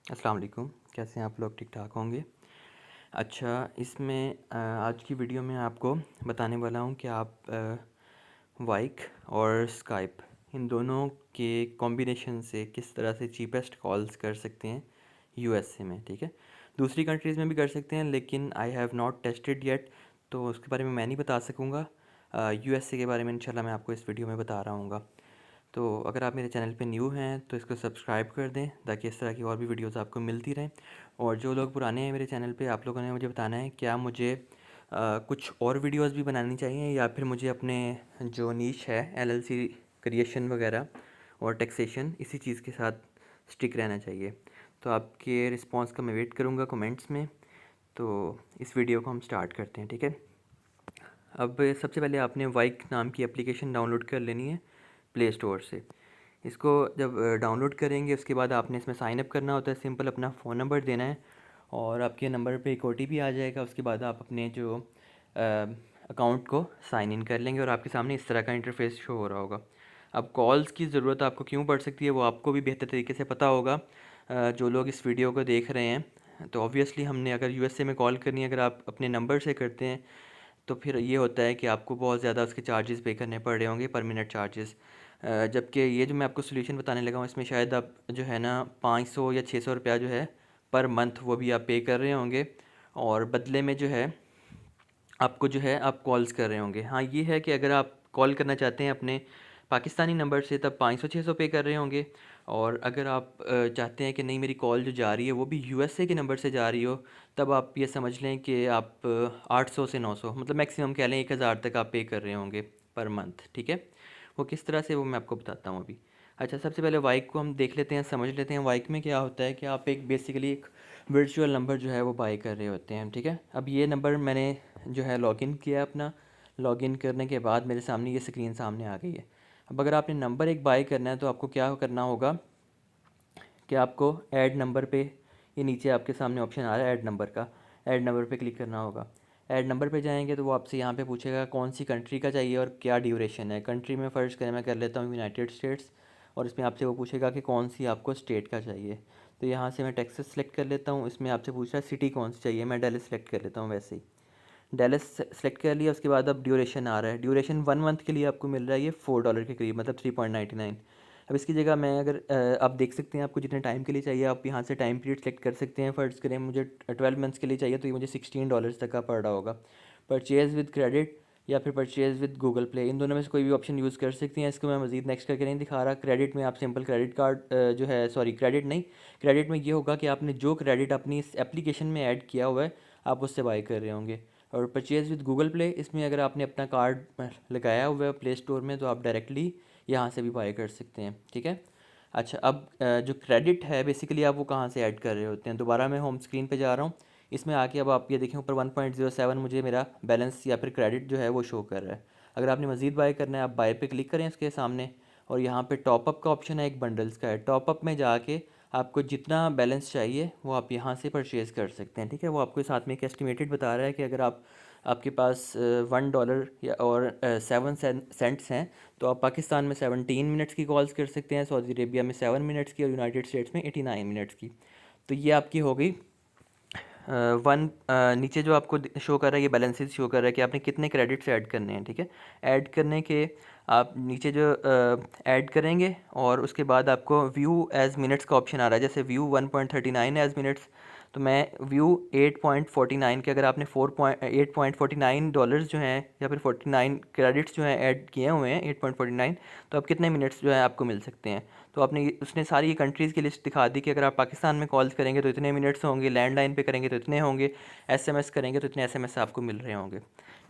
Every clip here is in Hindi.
अस्सलाम वालेकुम। कैसे हैं आप लोग? ठीक ठाक होंगे। अच्छा, इसमें आज की वीडियो में आपको बताने वाला हूँ कि आप वाइक और स्काइप इन दोनों के कॉम्बिनेशन से किस तरह से चीपेस्ट कॉल्स कर सकते हैं यूएसए में। ठीक है, दूसरी कंट्रीज़ में भी कर सकते हैं लेकिन I have not tested yet, तो उसके बारे में मैं नहीं बता सकूँगा। यूएसए के बारे में इंशाल्लाह मैं आपको इस वीडियो में बता रहा हूँ। तो अगर आप मेरे चैनल पे न्यू हैं तो इसको सब्सक्राइब कर दें ताकि इस तरह की और भी वीडियोस आपको मिलती रहें। और जो लोग पुराने हैं मेरे चैनल पे, आप लोगों ने मुझे बताना है क्या मुझे कुछ और वीडियोस भी बनानी चाहिए या फिर मुझे अपने जो नीश है एलएलसी क्रिएशन वगैरह और टैक्सेशन इसी चीज़ के साथ स्टिक रहना चाहिए। तो आपके रिस्पांस का मैं वेट करूँगा कमेंट्स में। तो इस वीडियो को हम स्टार्ट करते हैं। ठीक है, अब सबसे पहले आपने वाइक नाम की एप्लीकेशन डाउनलोड कर लेनी है प्ले स्टोर से। इसको जब डाउनलोड करेंगे उसके बाद आपने इसमें साइन अप करना होता है। सिंपल अपना फ़ोन नंबर देना है और आपके नंबर पे एक ओटीपी आ जाएगा। उसके बाद आप अपने जो अकाउंट को साइन इन कर लेंगे और आपके सामने इस तरह का इंटरफेस शो हो रहा होगा। अब कॉल्स की ज़रूरत आपको क्यों पड़ सकती है वो आपको भी बेहतर तरीके से पता होगा। जो लोग इस वीडियो को देख रहे हैं तो ऑब्वियसली हमने अगर यूएसए में कॉल करनी है, अगर आप अपने नंबर से करते हैं तो फिर ये होता है कि आपको बहुत ज़्यादा उसके चार्जेस पे करने पड़ रहे होंगे, पर मिनट चार्जेस। जबकि ये जो मैं आपको सोल्यूशन बताने लगा हूँ इसमें शायद आप जो है ना 500 या 600 रुपया जो है पर मंथ वो भी आप पे कर रहे होंगे और बदले में जो है आपको जो है आप कॉल्स कर रहे होंगे। हाँ, ये है कि अगर आप कॉल करना चाहते हैं अपने पाकिस्तानी नंबर से तब 500-600 पे कर रहे होंगे। और अगर आप चाहते हैं कि नहीं मेरी कॉल जो जा रही है वो भी यूएसए के नंबर से जा रही हो, तब आप ये समझ लें कि आप 800 से 900 मतलब मैक्सिमम कह लें 1000 तक आप पे कर रहे होंगे पर मंथ। ठीक है, वो किस तरह से वो मैं आपको बताता हूँ अभी। अच्छा, सबसे पहले वाइक को हम देख लेते हैं, समझ लेते हैं वाइक में क्या होता है कि आप एक बेसिकली एक वर्चुअल नंबर जो है वो बाय कर रहे होते हैं। ठीक है, अब ये नंबर मैंने जो है लॉगिन किया अपना। लॉगिन करने के बाद मेरे सामने ये स्क्रीन सामने आ गई है। अब अगर आपने नंबर एक बाय करना है तो आपको क्या करना होगा कि आपको ऐड नंबर पे, ये नीचे आपके सामने ऑप्शन आ रहा है ऐड नंबर का, ऐड नंबर पे क्लिक करना होगा। ऐड नंबर पे जाएंगे तो वो आपसे यहाँ पे पूछेगा कौन सी कंट्री का चाहिए और क्या ड्यूरेशन है। कंट्री में फ़र्ज़ करें मैं कर लेता हूँ यूनाइटेड स्टेट्स, और इसमें आपसे वो पूछेगा कि कौन सी आपको स्टेट का चाहिए। तो यहाँ से मैं टेक्सास सेलेक्ट कर लेता हूँ। इसमें आपसे पूछ रहा है सिटी कौन सी चाहिए, मैं डेलस सेलेक्ट कर लेता हूँ। वैसे ही डेलस सेलेक्ट कर लिया। उसके बाद अब ड्यूरेशन आ रहा है, ड्यूरेशन 1 मंथ के लिए आपको मिल रहा है ये $4 के करीब, मतलब 3.99। अब इसकी जगह मैं अगर आप देख सकते हैं आपको जितने टाइम के लिए चाहिए आप यहाँ से टाइम पीरियड सेलेक्ट कर सकते हैं। फ़र्ज़ करें मुझे 12 मंथ्स के लिए चाहिए तो ये मुझे $16 तक का पड़ रहा होगा। परचेज़ विद क्रेडिट या फिर परचेज़ विद गूगल प्ले, इन दोनों में से कोई भी ऑप्शन यूज़ कर सकती हैं। इसको मैं मज़ीद नेक्स्ट करके नहीं दिखा रहा। क्रेडिट में आप सिंपल क्रेडिट कार्ड जो है, सॉरी क्रेडिट नहीं, क्रेडिट में ये होगा कि आपने जो क्रेडिट अपनी इस एप्लीकेशन में ऐड किया हुआ है आप उससे बाई कर रहे होंगे। और परचेज़ विद गूगल प्ले, इसमें अगर आपने अपना कार्ड लगाया हुआ है प्ले स्टोर में तो आप डायरेक्टली यहाँ से भी बाई कर सकते हैं। ठीक है, अच्छा अब जो क्रेडिट है बेसिकली आप वो कहाँ से ऐड कर रहे होते हैं। दोबारा मैं होम स्क्रीन पे जा रहा हूँ। इसमें आके अब आप ये देखें ऊपर 1.07 मुझे मेरा बैलेंस या फिर क्रेडिट जो है वो शो कर रहा है। अगर आपने मज़ीद बाय करना है आप बाय पे क्लिक करें इसके सामने, और यहाँ पे टॉपअप का ऑप्शन है, एक बंडल्स का है। टॉपअप में जाके आपको जितना बैलेंस चाहिए वो आप यहाँ से परचेज़ कर सकते हैं। ठीक है, वो आपको साथ में एक एस्टिमेटेड बता रहा है कि अगर आप आपके पास $1 या और 7 सेंट्स हैं तो आप पाकिस्तान में 17 मिनट्स की कॉल्स कर सकते हैं, सऊदी अरेबिया में 7 मिनट्स की और यूनाइटेड स्टेट्स में 89 मिनट्स की। तो ये आपकी हो गई वन। नीचे जो आपको शो कर रहा है ये बैलेंसेस शो कर रहा है कि आपने कितने क्रेडिट्स ऐड करने हैं। ठीक है, ऐड करने के आप नीचे जो ऐड करेंगे और उसके बाद आपको व्यू एज मिनट्स का ऑप्शन आ रहा है। जैसे व्यू 1.39 एज मिनट्स, तो मैं व्यू 8.49 के, अगर आपने 8.49 जो हैं या फिर 49 क्रेडिट्स जो हैं ऐड किए हुए हैं 8.49, तो आप कितने मिनट्स जो है आपको मिल सकते हैं। तो आपने उसने सारी कंट्रीज़ की लिस्ट दिखा दी कि अगर आप पाकिस्तान में कॉल्स करेंगे तो इतने मिनट्स होंगे, लैंडलाइन पे करेंगे तो इतने होंगे, एसएमएस करेंगे तो इतने एसएमएस आपको मिल रहे होंगे।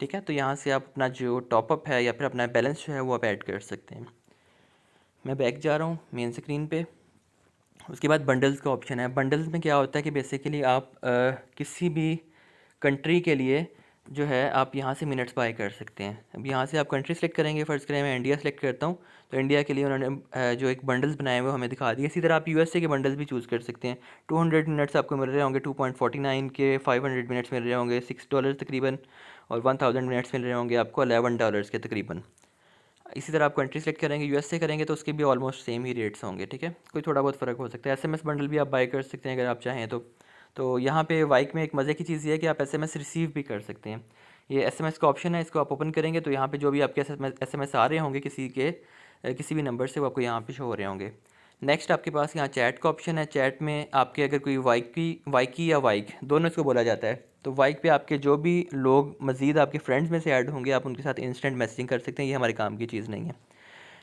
ठीक है, तो यहाँ से आप अपना जो टॉपअप है या फिर अपना बैलेंस जो है वो आप ऐड कर सकते हैं। मैं बैक जा रहा हूँ मेन स्क्रीन पे। उसके बाद बंडल्स का ऑप्शन है। बंडल्स में क्या होता है कि बेसिकली आप किसी भी कंट्री के लिए जो है आप यहाँ से मिनट्स बाय कर सकते हैं। अब यहाँ से आप कंट्री सेलेक्ट करेंगे। फ़र्ज़ करें मैं इंडिया सेलेक्ट करता हूँ तो इंडिया के लिए उन्होंने जो एक बंडल्स बनाए हुए हमें दिखा दिए। इसी तरह आप यूएसए के बंडल्स भी चूज़ कर सकते हैं। 200 मिनट्स आपको मिल रहे होंगे 2.49 के, 500 मिनट्स मिल रहे होंगे $6 तकरीबन, और 1000 मिनट्स मिल रहे होंगे आपको $11 के तकरीबन। इसी तरह आप कंट्री सेलेक्ट करेंगे, यूएस से करेंगे तो उसके भी ऑलमोस्ट सेम ही रेट्स होंगे, ठीक है, कोई थोड़ा बहुत फ़र्क हो सकता है। एसएमएस बंडल भी आप बाय कर सकते हैं अगर आप चाहें तो यहाँ पे वाइक में एक मज़े की चीज़ ये है कि आप एसएमएस रिसीव भी कर सकते हैं। ये एसएमएस का ऑप्शन है, इसको आप ओपन करेंगे तो यहाँ पे जो भी आपके एसएमएस आ रहे होंगे किसी भी नंबर से, वो आपको यहाँ पे शो हो रहे होंगे। नेक्स्ट आपके पास यहाँ चैट का ऑप्शन है। चैट में आपके अगर कोई वाइकी या वाइक दोनों इसको बोला जाता है, तो वाइक पे आपके जो भी लोग मज़ीद आपके फ्रेंड्स में से ऐड होंगे आप उनके साथ इंस्टेंट मैसेजिंग कर सकते हैं। ये हमारे काम की चीज़ नहीं है।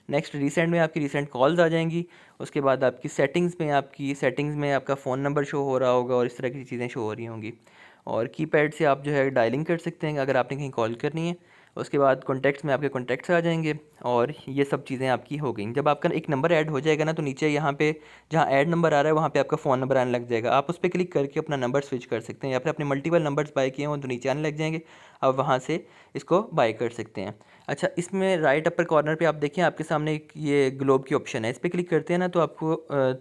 नेक्स्ट रिसेंट में आपकी रिसेंट कॉल्स आ जाएंगी। उसके बाद आपकी सेटिंग्स में आपका फ़ोन नंबर शो हो रहा होगा और इस तरह की चीज़ें शो हो रही होंगी। और कीपैड से आप जो है डायलिंग कर सकते हैं अगर आपने कहीं कॉल करनी है। उसके बाद कॉन्टैक्ट्स में आपके कॉन्टैक्ट्स आ जाएंगे और ये सब चीज़ें आपकी हो गई। जब आपका एक नंबर ऐड हो जाएगा ना, तो नीचे यहाँ पे जहाँ ऐड नंबर आ रहा है वहाँ पे आपका फ़ोन नंबर आने लग जाएगा। आप उस पर क्लिक करके अपना नंबर स्विच कर सकते हैं, या फिर अपने मल्टीपल नंबर्स बाय किए हों तो नीचे आने लग जाएंगे, आप वहाँ से इसको बाय कर सकते हैं। अच्छा, इसमें राइट अपर कॉर्नर पे आप देखें आपके सामने एक ये ग्लोब की ऑप्शन है, इस पर क्लिक करते हैं ना तो आपको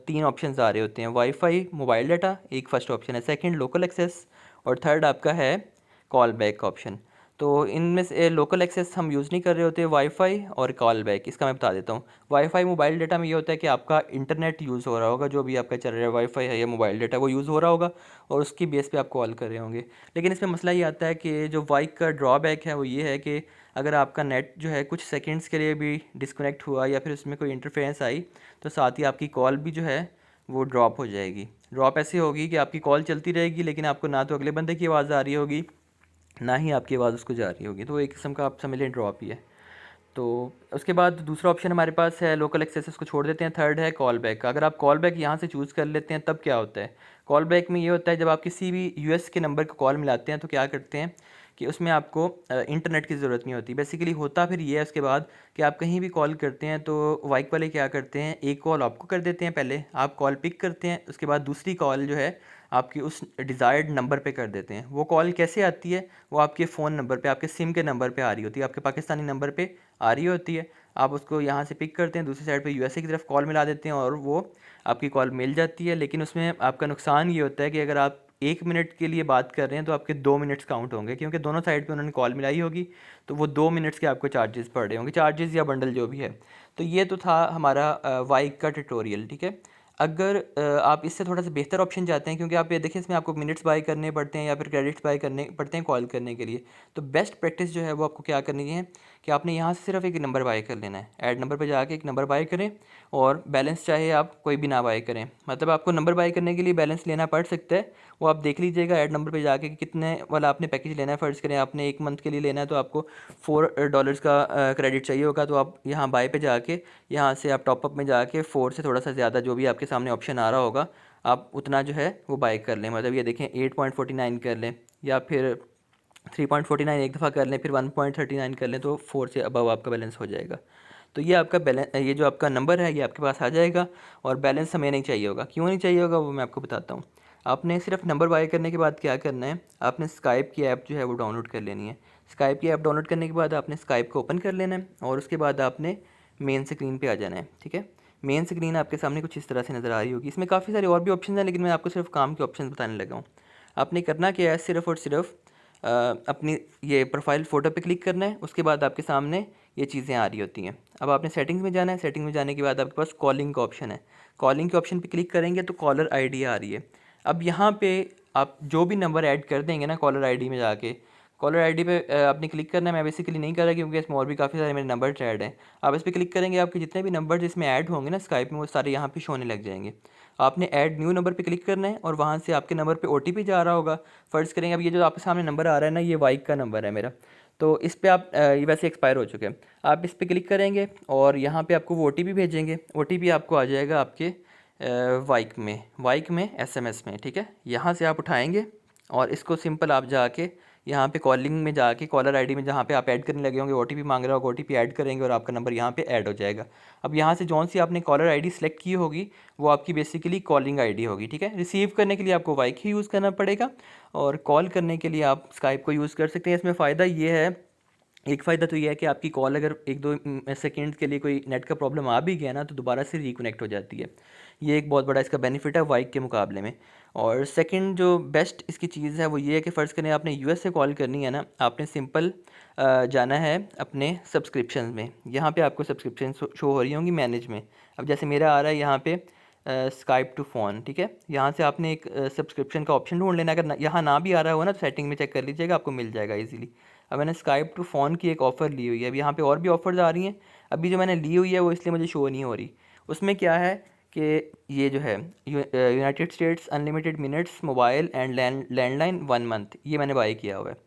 3 ऑप्शंस आ रहे होते हैं। वाईफाई, मोबाइल डाटा एक फर्स्ट ऑप्शन है, सेकंड लोकल एक्सेस और थर्ड आपका है कॉल बैक का ऑप्शन। तो इनमें से लोकल एक्सेस हम यूज़ नहीं कर रहे होते, वाईफाई और कॉल बैक इसका मैं बता देता हूँ। वाईफाई मोबाइल डाटा में ये होता है कि आपका इंटरनेट यूज़ हो रहा होगा, जो भी आपका चल रहा है वाईफाई है या मोबाइल डाटा वो यूज़ हो रहा होगा और उसकी बेस पे आप कॉल कर रहे होंगे। लेकिन इसमें मसला ये आता है कि जो वाइक का ड्रॉबैक है वो ये है कि अगर आपका नेट जो है कुछ सेकंड्स के लिए भी डिस्कनेक्ट हुआ या फिर उसमें कोई इंटरफेरेंस आई, तो साथ ही आपकी कॉल भी जो है वो ड्रॉप हो जाएगी। ड्रॉप ऐसी होगी कि आपकी कॉल चलती रहेगी लेकिन आपको ना तो अगले बंदे की आवाज़ आ रही होगी ना ही आपकी आवाज़ उसको जा रही होगी, तो एक किस्म का आप समझ लें ड्रॉप ही है। तो उसके बाद दूसरा ऑप्शन हमारे पास है लोकल एक्सेस को छोड़ देते हैं। थर्ड है कॉल बैक का। अगर आप कॉल बैक यहाँ से चूज़ कर लेते हैं तब क्या होता है, कॉल बैक में ये होता है जब आप किसी भी यूएस के नंबर को कॉल मिलाते हैं तो क्या करते हैं कि उसमें आपको इंटरनेट की ज़रूरत नहीं होती। बेसिकली होता फिर ये है उसके बाद कि आप कहीं भी कॉल करते हैं तो वाइक वाले क्या करते हैं, एक कॉल आपको कर देते हैं, पहले आप कॉल पिक करते हैं, उसके बाद दूसरी कॉल जो है आपकी उस डिज़ायर्ड नंबर पे कर देते हैं। वो कॉल कैसे आती है, वो आपके फ़ोन नंबर पे, आपके सिम के नंबर पे आ रही होती है, आपके पाकिस्तानी नंबर पे आ रही होती है। आप उसको यहाँ से पिक करते हैं, दूसरी साइड पे यूएसए की तरफ कॉल मिला देते हैं और वो आपकी कॉल मिल जाती है। लेकिन उसमें आपका नुकसान ये होता है कि अगर आप 1 मिनट के लिए बात कर रहे हैं तो आपके 2 मिनट्स काउंट होंगे, क्योंकि दोनों साइड पे उन्होंने कॉल मिलाई होगी, तो वो 2 मिनट्स के आपको चार्जेस पड़ रहे होंगे, चार्जेस या बंडल जो भी है। तो ये तो था हमारा वाइक का ट्यूटोरियल, ठीक है। अगर आप इससे थोड़ा सा बेहतर ऑप्शन चाहते हैं, क्योंकि आप ये देखिए इसमें आपको मिनट्स बाय करने पड़ते हैं या फिर क्रेडिट्स बाय करने पड़ते हैं कॉल करने के लिए, तो बेस्ट प्रैक्टिस जो है वो आपको क्या करनी है कि आपने यहाँ से सिर्फ एक नंबर बाय कर लेना है। ऐड नंबर पे जाके एक नंबर बाय करें और बैलेंस चाहे आप कोई भी ना बाय करें, मतलब आपको नंबर बाय करने के लिए बैलेंस लेना पड़ सकता है, वो आप देख लीजिएगा ऐड नंबर पे जाके कि कितने वाला आपने पैकेज लेना है। फ़र्ज़ करें आपने 1 मंथ के लिए लेना है तो आपको $4 का क्रेडिट चाहिए होगा, तो आप यहाँ बाय पे जाके यहाँ से आप टॉपअप में जाके 4 से थोड़ा सा ज़्यादा जो भी आपके सामने ऑप्शन आ रहा होगा आप उतना जो है वो बाय कर लें। मतलब ये देखें 8.49 कर लें या फिर 3.49 एक दफ़ा कर लें, फिर 1.39 कर लें, तो 4 से अबव आपका बैलेंस हो जाएगा। तो ये आपका बैलेंस, ये जो आपका नंबर है ये आपके पास आ जाएगा और बैलेंस हमें नहीं चाहिए होगा। क्यों नहीं चाहिए होगा वो मैं आपको बताता हूँ। आपने सिर्फ नंबर बाय करने के बाद क्या करना है, आपने स्काइप की ऐप जो है वो डाउनलोड कर लेनी है। स्काइप की ऐप डाउनलोड करने के बाद आपने स्काइप को ओपन कर लेना है और उसके बाद आपने मेन स्क्रीन पे आ जाना है, ठीक है। मेन स्क्रीन आपके सामने कुछ इस तरह से नज़र आ रही होगी। इसमें काफ़ी सारे और भी ऑप्शन हैं लेकिन मैं आपको सिर्फ काम के ऑप्शन बताने लगा हूँ। आपने करना क्या है, सिर्फ और सिर्फ अपनी ये प्रोफाइल फ़ोटो पे क्लिक करना है, उसके बाद आपके सामने ये चीज़ें आ रही होती हैं। अब आपने सेटिंग्स में जाना है, सेटिंग में जाने के बाद आपके पास कॉलिंग का ऑप्शन है। कॉलिंग के ऑप्शन पे क्लिक करेंगे तो कॉलर आईडी आ रही है। अब यहाँ पे आप जो भी नंबर ऐड कर देंगे ना कॉलर आईडी में जाके, कॉलर आईडी पे आपने क्लिक करना है। मैं बेसिकली नहीं कर रहा क्योंकि इसमें और भी काफ़ी सारे मेरे नंबर ऐड हैं। आप इस पर क्लिक करेंगे, आपके जितने भी नंबर इसमें ऐड होंगे ना स्काइप में वो सारे यहाँ पे शो होने लग जाएंगे। आपने ऐड न्यू नंबर पे क्लिक करना है और वहाँ से आपके नंबर पे ओटीपी जा रहा होगा। फ़र्ज़ करेंगे अब ये जो आपके सामने नंबर आ रहा है ना, ये वाइक का नंबर है मेरा, तो इस पर आप ये वैसे एक्सपायर हो चुके हैं। आप इस पर क्लिक करेंगे और यहाँ पर आपको वो ओटीपी भेजेंगे। ओटीपी आपको आ जाएगा आपके वाइक में एसएमएस में, ठीक है। यहाँ से आप उठाएँगे और इसको सिंपल आप जाके यहाँ पे कॉलिंग में जाके कॉलर आईडी में जहाँ पे आप ऐड करने लगे होंगे ओटीपी मांग रहा होगा, ओटीपी ऐड करेंगे और आपका नंबर यहाँ पे ऐड हो जाएगा। अब यहाँ से जौन सी आपने कॉलर आईडी सेलेक्ट की होगी वो आपकी बेसिकली कॉलिंग आईडी होगी, ठीक है। रिसीव करने के लिए आपको वाइक ही यूज़ करना पड़ेगा और कॉल करने के लिए आप स्काइप को यूज़ कर सकते हैं। इसमें फ़ायदा ये है, एक फ़ायदा तो ये है कि आपकी कॉल अगर 1-2 सेकंड के लिए कोई नेट का प्रॉब्लम आ भी गया ना तो दोबारा से रिकनेक्ट हो जाती है। ये एक बहुत बड़ा इसका बेनिफिट है वाइक के मुकाबले में। और सेकंड जो बेस्ट इसकी चीज़ है वो ये है कि फ़र्ज़ करें आपने यूएस से कॉल करनी है ना, आपने सिंपल जाना है अपने सब्सक्रिप्शन में। यहाँ पे आपको सब्सक्रिप्शन शो हो रही होंगी मैनेज में। अब जैसे मेरा आ रहा है यहाँ पे स्काइप टू फ़ोन, ठीक है। यहाँ से आपने एक सब्सक्रिप्शन का ऑप्शन ढूंढ लेना। अगर यहाँ ना भी आ रहा हो ना तो सेटिंग में चेक कर लीजिएगा, आपको मिल जाएगा इजीली। अब मैंने स्काइप टू फ़ोन की एक ऑफ़र ली हुई है। अब यहाँ पे और भी ऑफ़र्स आ रही हैं, अभी जो मैंने ली हुई है वो इसलिए मुझे शो नहीं हो रही। उसमें क्या है कि ये जो है United states unlimited minutes mobile and landline 1 month, ये मैंने बाय किया हुआ है।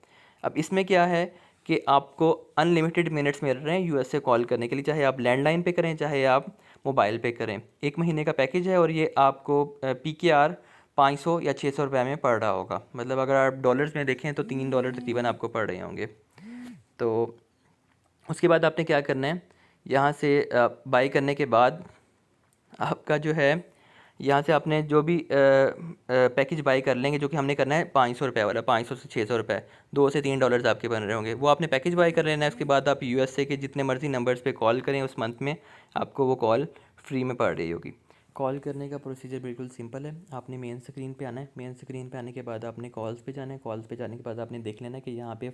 अब इसमें क्या है कि आपको अनलिमिटेड मिनट्स मिल रहे हैं यूएस से कॉल करने के लिए, चाहे आप लैंडलाइन पे करें चाहे आप मोबाइल पे करें। 1 महीने का पैकेज है और ये आपको PKR 500 या 600 रुपये में पड़ रहा होगा। मतलब अगर आप डॉलर्स में देखें तो $3 तकरीबन आपको पड़ रहे होंगे। तो उसके बाद आपने क्या करना है, यहाँ से बाई करने के बाद आपका जो है यहाँ से आपने जो भी पैकेज बाई कर लेंगे, जो कि हमने करना है 500 रुपये वाला, 500 से 600 रुपये, $2 से $3 आपके बन रहे होंगे। वो आपने पैकेज बाई कर लेना है। उसके बाद आप USA के जितने मर्जी नंबर्स पे कॉल करें उस मंथ में आपको वो कॉल फ्री में पड़ रही होगी। कॉल करने का प्रोसीजर बिल्कुल सिंपल है। आपने मेन स्क्रीन पे आना है। मेन स्क्रीन पे आने के बाद आपने कॉल्स पे जाना है। कॉल्स पे जाने के बाद आपने देख लेना है कि यहाँ पे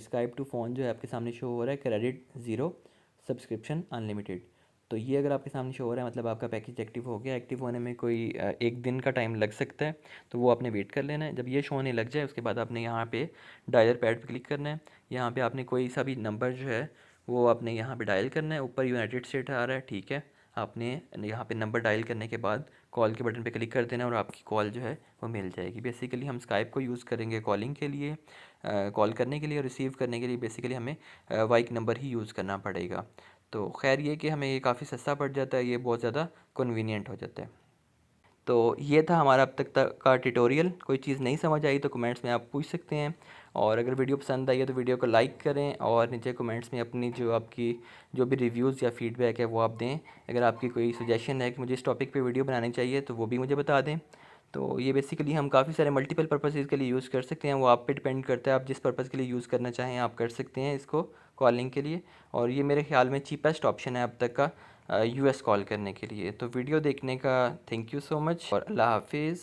स्काइप टू फ़ोन जो है आपके सामने शो हो रहा है, क्रेडिट ज़ीरो, सब्सक्रिप्शन अनलिमिटेड। तो ये अगर आपके सामने शो हो रहा है मतलब आपका पैकेज एक्टिव हो गया। एक्टिव होने में कोई 1 दिन का टाइम लग सकता है, तो वो आपने वेट कर लेना है। जब ये शो होने लग जाए उसके बाद आपने यहाँ पे डायलर पैड पे क्लिक करना है। यहाँ पे आपने कोई सा भी नंबर जो है वो आपने यहाँ पे डायल करना है। ऊपर यूनाइटेड स्टेट आ रहा है, ठीक है। आपने यहाँ पे नंबर डायल करने के बाद कॉल के बटन पे क्लिक कर देना और आपकी कॉल जो है वो मिल जाएगी। बेसिकली हम स्काइप को यूज़ करेंगे कॉलिंग के लिए, कॉल करने के लिए और रिसीव करने के लिए बेसिकली हमें वाइक नंबर ही यूज़ करना पड़ेगा। तो खैर ये कि हमें ये काफ़ी सस्ता पड़ जाता है, ये बहुत ज़्यादा कन्वीनियंट हो जाता है। तो ये था हमारा अब तक का ट्यूटोरियल। कोई चीज़ नहीं समझ आई तो कमेंट्स में आप पूछ सकते हैं, और अगर वीडियो पसंद आई है तो वीडियो को लाइक करें और नीचे कमेंट्स में अपनी जो भी रिव्यूज़ या फीडबैक है वो आप दें। अगर आपकी कोई सजेशन है कि मुझे इस टॉपिक पे वीडियो बनानी चाहिए तो वो भी मुझे बता दें। तो ये बेसिकली हम काफ़ी सारे मल्टीपल पर्पसेस के लिए यूज़ कर सकते हैं, वो आप पे डिपेंड करता है। आप जिस पर्पज़ के लिए यूज़ करना चाहें आप कर सकते हैं इसको कॉलिंग के लिए। और ये मेरे ख्याल में चीपेस्ट ऑप्शन है अब तक का US कॉल करने के लिए। तो वीडियो देखने का थैंक यू सो मच और अल्लाह हाफिज़।